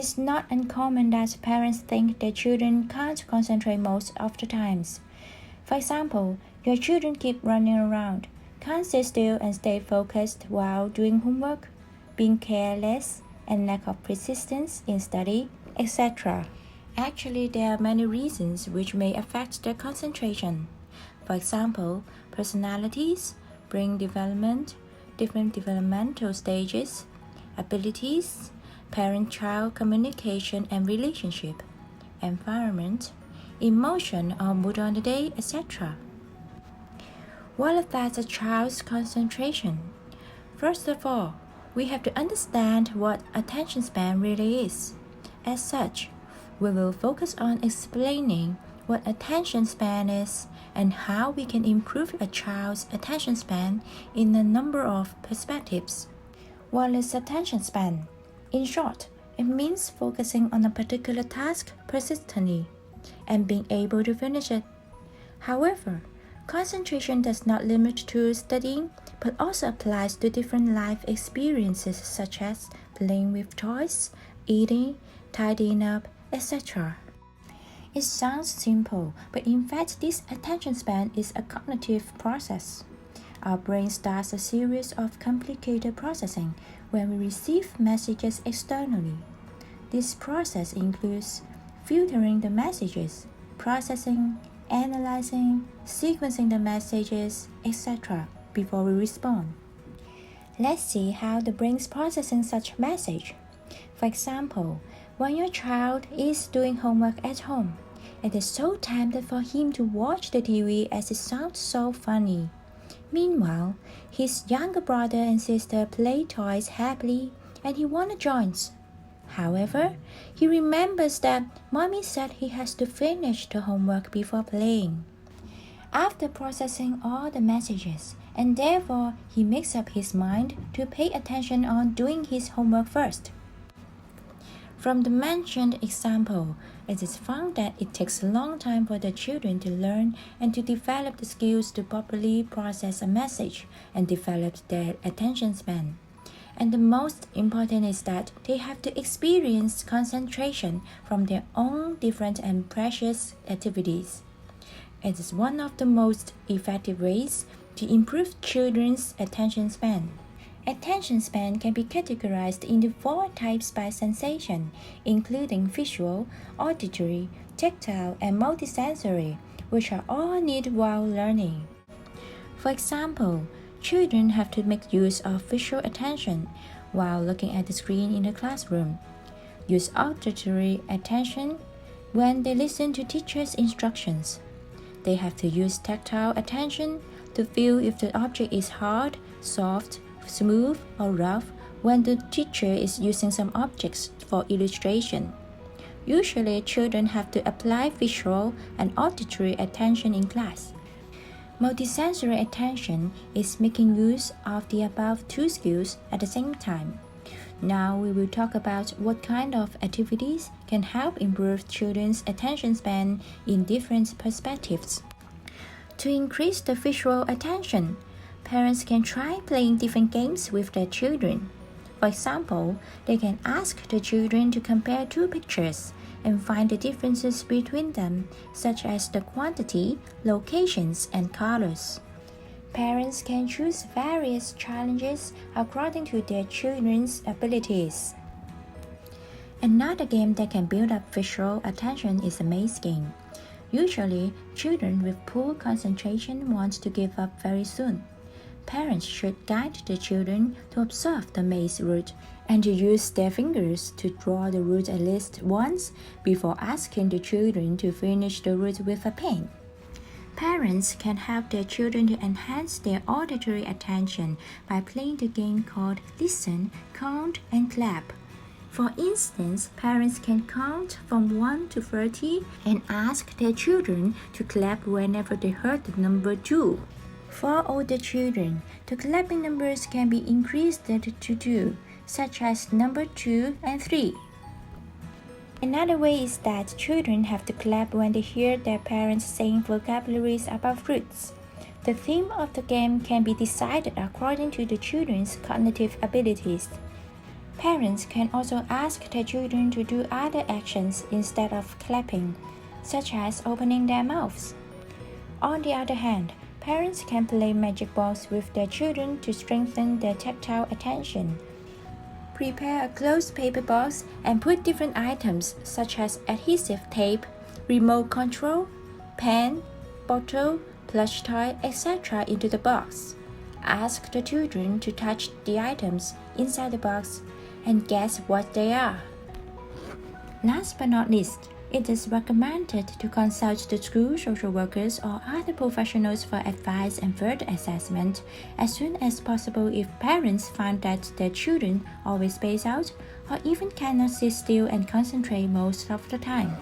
It's not uncommon that parents think their children can't concentrate most of the times. For example, your children keep running around, can't sit still and stay focused while doing homework, being careless, and lack of persistence in study, etc. Actually, there are many reasons which may affect their concentration. For example, personalities, brain development, different developmental stages, abilities, parent-child communication and relationship, environment, emotion or mood on the day, etc. What affects a child's concentration? First of all, we have to understand what attention span really is. As such, we will focus on explaining what attention span is and how we can improve a child's attention span in a number of perspectives. What is attention span? In short, it means focusing on a particular task persistently and being able to finish it. However, concentration does not limit to studying, but also applies to different life experiences such as playing with toys, eating, tidying up, etc. It sounds simple, but in fact this attention span is a cognitive process. Our brain starts a series of complicated processing when we receive messages externally. This process includes filtering the messages, processing, analyzing, sequencing the messages, etc. before we respond. Let's see how the brain is processing such message. For example, when your child is doing homework at home, it is so tempted for him to watch the TV as it sounds so funny. Meanwhile, his younger brother and sister play toys happily and he wanna join. However, he remembers that mommy said he has to finish the homework before playing. After processing all the messages, and therefore he makes up his mind to pay attention on doing his homework first. From the mentioned example, it is found that it takes a long time for the children to learn and to develop the skills to properly process a message and develop their attention span. And the most important is that they have to experience concentration from their own different and precious activities. It is one of the most effective ways to improve children's attention span. Attention span can be categorized into 4 types by sensation, including visual, auditory, tactile, and multisensory, which are all needed while learning. For example, children have to make use of visual attention while looking at the screen in the classroom. Use auditory attention when they listen to teachers' instructions. They have to use tactile attention to feel if the object is hard, soft, smooth, or rough when the teacher is using some objects for illustration. Usually, children have to apply visual and auditory attention in class. Multisensory attention is making use of the above 2 skills at the same time. Now we will talk about what kind of activities can help improve children's attention span in different perspectives. To increase the visual attention, parents can try playing different games with their children. For example, they can ask the children to compare 2 pictures and find the differences between them, such as the quantity, locations, and colors. Parents can choose various challenges according to their children's abilities. Another game that can build up visual attention is a maze game. Usually, children with poor concentration want to give up very soon. Parents should guide the children to observe the maze route and to use their fingers to draw the route at least once before asking the children to finish the route with a pen. Parents can help their children to enhance their auditory attention by playing the game called Listen, Count, and Clap. For instance, parents can count from 1 to 30 and ask their children to clap whenever they heard the number 2. For older children, the clapping numbers can be increased to 2, such as number 2 and 3. Another way is that children have to clap when they hear their parents saying vocabularies about fruits. The theme of the game can be decided according to the children's cognitive abilities. Parents can also ask their children to do other actions instead of clapping, such as opening their mouths. On the other hand, parents can play magic balls with their children to strengthen their tactile attention. Prepare a closed paper box and put different items such as adhesive tape, remote control, pen, bottle, plush toy, etc. into the box. Ask the children to touch the items inside the box and guess what they are. Last but not least, it is recommended to consult the school social workers or other professionals for advice and further assessment as soon as possible if parents find that their children always space out or even cannot sit still and concentrate most of the time.